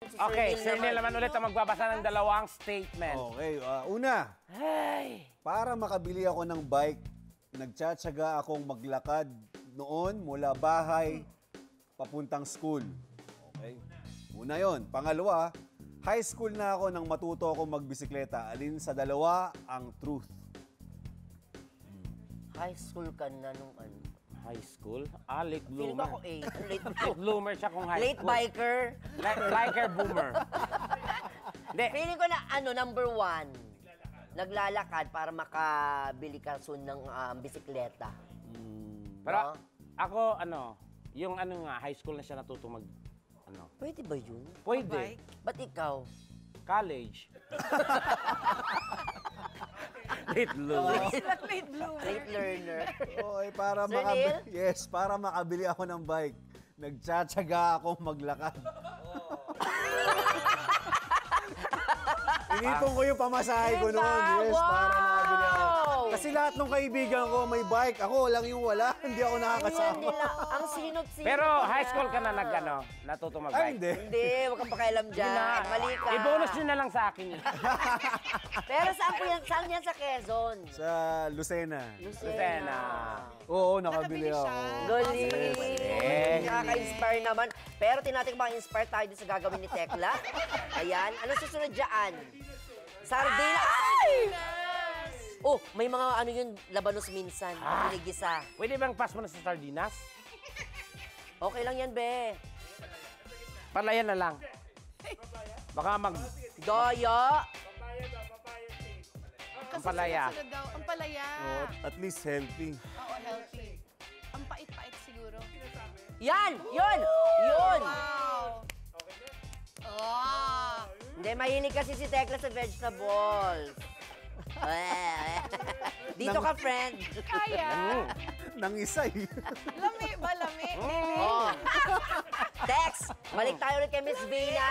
Okay, Sir Neil naman ulit ang magbabasa ng dalawang statement. Okay, una. Hey! Para makabili ako ng bike, nagtsatsaga akong maglakad noon mula bahay papuntang school. Okay? Una yon. Pangalawa, high school na ako nang matuto akong magbisikleta. Alin sa dalawa ang truth? High school ka na nung ano? High school? Late Feeling bloomer. ko ako late Late bloomer siya kung high late school. biker. Biker boomer. Hindi. Feeling ko na number 1. Naglalakad para makabili ka soon ng bisikleta. Pero ako, yung high school na siya natuto Pwede ba yun? Pwede. Ba't ikaw? College. Late bloomer. Late bloomer. Late learner. Okay, para Sir Neil? para makabili ako ng bike, nagtsatsaga akong maglakad. Inipon ko yung pamasahe ko noon. Yes, para makabili ako. Kasi lahat ng kaibigan ko may bike. Ako lang yung wala. Hindi ako nakakasama. Ang sinot-sinot. Pero high school ka na natuto mag-bike. Ay, hindi. Hindi, huwag kang pakialam dyan. Mali ka. I-bonus nyo na lang sa akin yun. Pero saan yan sa Quezon? Sa Lucena. Lucena. Oo, nakabili Nakabili ako. siya. Galing! Nakaka-inspire naman. Pero tinating bang inspire tayo din sa gagawin ni Tekla? Ayan. Ano susunod dyan? Sardina. Ay! Oh, may mga labanos minsan. Pinigisa. Pwede bang pass mo na sa sardinas? Okay lang yan, be. Palayan na lang. Baka Daya. Ang palaya. Sunod daw, ang palaya. At least healthy. Oo, healthy. Ang pait-pait siguro. Yan! Yun! Yun! Wow! Oh! Hindi, mahilig kasi si Tekla sa vegetables. Dito ka, friend. Kaya! Nang isa eh. Lami ba, lami? Oh. Tex, balik tayo ulit kay Miss Vina.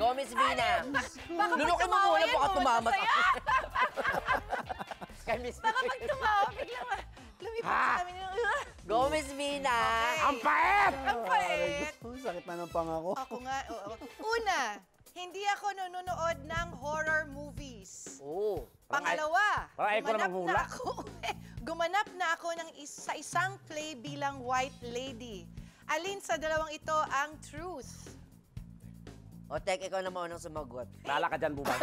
Go, Miss Vina. Lunukin mo muna, baka tumamat. Kay Miss Baka Vina. pag tumawa, biglang lumipat sa namin yung... Go, Miss Vina. Ang pait! Ang pait! Sakit na ng pangako. Ako nga, oo. Una, hindi ako nanonood ng horror movies. Oh. Pangalawa, Parang ayaw ko namang hula. gumanap na ako sa isang play bilang white lady. Alin sa dalawang ito ang truth? O, Tek, ikaw na maunang sumagot. Lala ka dyan, bubay.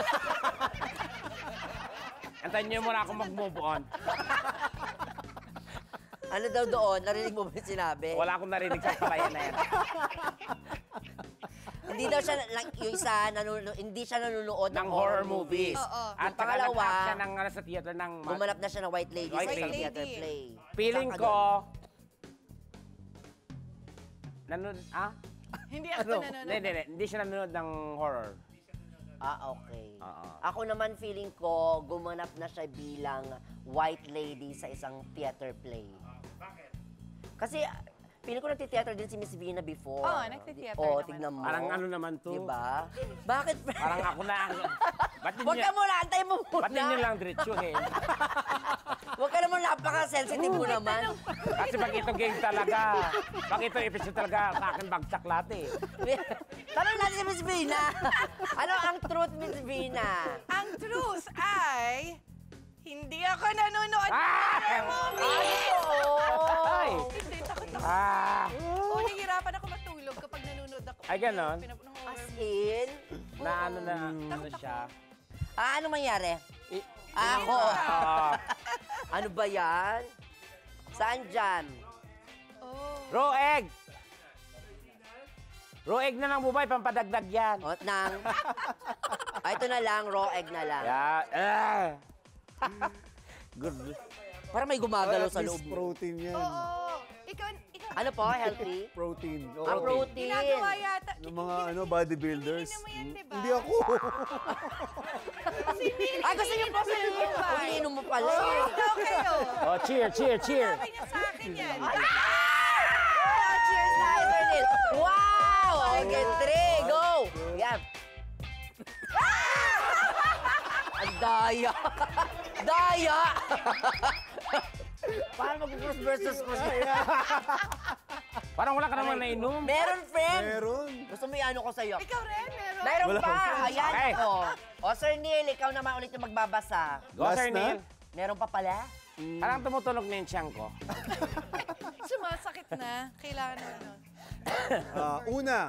Antayin niyo muna ako mag-move on. Ano daw doon? Narinig mo ba yung sinabi? Wala akong narinig sa palayan na yan. Hindi daw siya, yung isa, hindi siya nanonood Ng horror movies. Oo. At Yung pangalawa, nag-act siya sa theater ng... gumanap na siya ng white lady White sa isang lady. theater play. Feeling Saan ka ko... doon? Hindi ako nanonood. Hindi siya nanonood ng horror. Okay. Oo. Ako naman feeling ko, gumanap na siya bilang white lady sa isang theater play. Bakit? Kasi, feeling ko nagti-theater din si Miss Vina before. Oo, nagti-theater Oo, naman. tignan mo. Parang naman to. Diba? Bakit? Parang ako na ang... Ba't Huwag ka muna, antay mo muna. Ba't ninyo lang diretsuhin? Huwag ka naman napaka-sensitive mo naman. Kasi pag ito game talaga, pag ito episode talaga, sa akin bagsak lahat eh. Tanong natin si Miss Vina. Ano ang truth, Miss Vina? Ang truth ay, hindi ako nanonood ng Ah! horror movies. Ay! Hindi, takot ako. Ah! Nahihirapan ako matulog kapag nanonood ako. Ay, ganon? Ng horror As movie. in? Na ano siya. Ano mangyari? I- Ako. Ah, Ano ba yan? Saan dyan? Oh. raw egg! Raw egg na lang, bubay, pampadagdag yan. O, ito na lang, raw egg na lang. Yeah. Good. Parang may gumagalaw At sa least loob mo. protein yan. Oo. Ikaw, Ano po, healthy? Protein. Oo. Ah, protein. ginagawa yata. Ng mga bodybuilders. Ininom mo yan, di ba? Hindi ako. Ay, gusto niyo po sa inyo. Iniinom mo pala. Cheers daw kayo. Oh, cheer, cheer, cheer. Sabi niya sa akin yan. Oh, cheers na, Sir Neil. Wow! Okay, 3, go! Yan. Ang daya. Daya! Paano mag-cross versus cross? Parang wala ka naman nainom. Meron, friend. Meron. Gusto mo i-ano ko sa'yo? Ikaw rin, meron. Meron Wala pa. akong- Ayan Okay. ako. O, Sir Neil, ikaw naman ulit yung magbabasa. Go, Last Sir na? Neil. Meron pa pala? Parang tumutunog na yung siyang ko. Sumasakit na. Kailangan na ano. Una,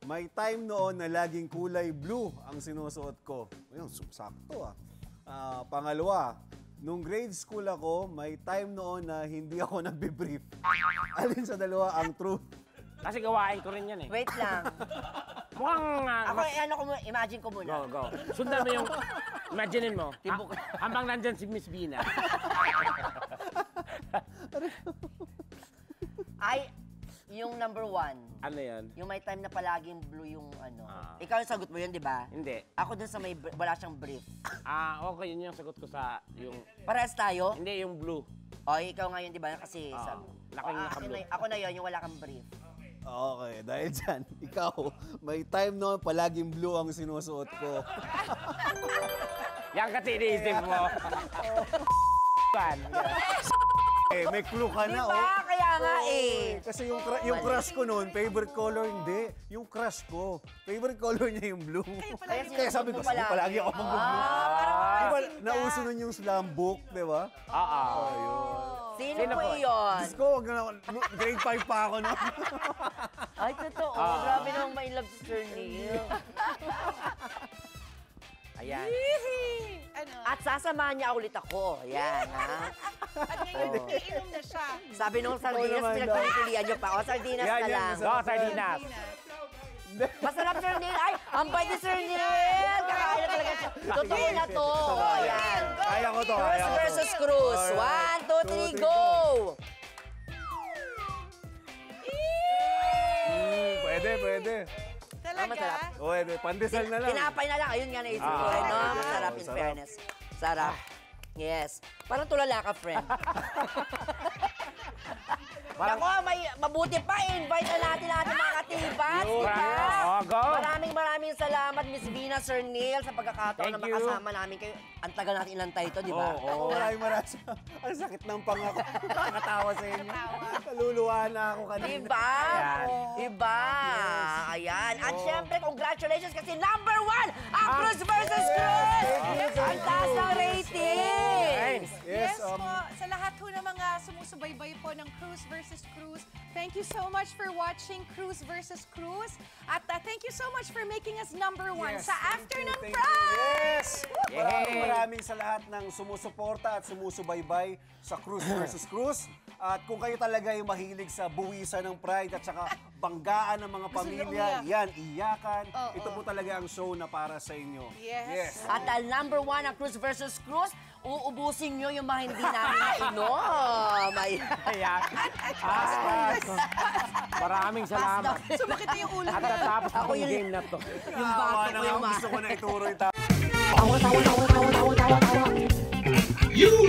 may time noon na laging kulay blue ang sinusuot ko. Ayun, sakto pangalawa, nung grade school ako, may time noon na hindi ako nagbe-brief. Alin sa dalawa ang true? Kasi gawain ko rin yan eh. Wait lang. Mukhang... Ako, ano ko muna, imagine ko muna. Go, go. Sundan mo yung... Imaginein mo. Tibok. Habang nandyan si Miss Bina. Ay, yung number 1. Ano yan? Yung may time na palaging blue yung ano. Ah. Ikaw yung sagot mo yun, di ba? Hindi. Ako dun sa may wala siyang brief. Okay, yun yung sagot ko sa yung... Parehas tayo? Hindi, yung blue. O, ikaw ngayon, di ba? Kasi sabi. laking naka-blue. Ako na yun, yung wala kang brief. Okay, dahil dyan, ikaw, may time noon palaging blue ang sinusuot ko. Yan kasi iniisip mo. May clue ka Di na, ba? Kaya nga eh. Kasi yung crush ko noon, favorite color hindi. Yung crush ko, favorite color niya yung blue. Kaya sabi ko, sinusuot mo palagi ako mag-blue. Parang Di ba, makasin ka. nauso nun yung slam book, di ba? Sino Sino po po? yun? Diyos ko, wag na, grade 5 pa ako noon. Ay, totoo. Grabe namang may love si Sir Neil. Ayan. Ano? At sasamahan niya ulit ako. Ayan, ha? At ngayon, iinom na siya. Sabi nung sardinas, naman pinagpipilian niyo pa. O, sardinas Yan, na yan, lang. masarap. Go, sardinas. Masarap, Sir Neil. Ay, ang bait ni Sir Neil. Kakain na talaga siya. Totoo na to. Ayan. Kaya ko to, Cruz kaya ko to. versus Cruz. Alright. 1, 2, 3, go! Pwede. Talaga? masarap. Pwede, pandesal na lang. Tinapay na lang. Ayun nga naisip ko. Ah. No, masarap in Sarap. fairness. Sarap. Yes. Parang tulala ka, friend. Ako, may mabuti pa. Invite na natin ang ating mga katibats. Yun. Diba? Oh, go. Maraming salamat, Miss Vina, Sir Neil, sa pagkakataon na Thank you. makasama namin kayo. Ang tagal natin inantay ito, di ba? Oo. Maraming. Ang sakit ng pangako. Nakakatawa sa inyo. Kaluluwa na ako kanina. Diba? Diba? Ayan. At syempre, congratulations kasi number 1 ang Cruz versus Cruz! Ang taas ng rating! Yes po, sa lahat ho ng mga sumusubaybay po ng Cruz versus Cruz, thank you so much for watching Cruz versus Cruz. At thank you so much for making us number 1 sa Afternoon Thank you. Prize! Yes! Maraming sa lahat ng sumusuporta at sumusubaybay sa Cruz versus Cruz. At kung kayo talaga yung mahilig sa buwisan ng pride at saka banggaan ng mga pamilya, umiyak. yan, iyakan. Oo. Ito po talaga ang show na para sa inyo. Yes. At ang number 1 ang Cruz versus Cruz, uubusin nyo yung mga hindi namin nainom. Ayan. Maraming salamat. Sumakit na yung ulo. At natapos Ako akong yun. game na to. Yung bata ko yung Gusto ko na ituro yung You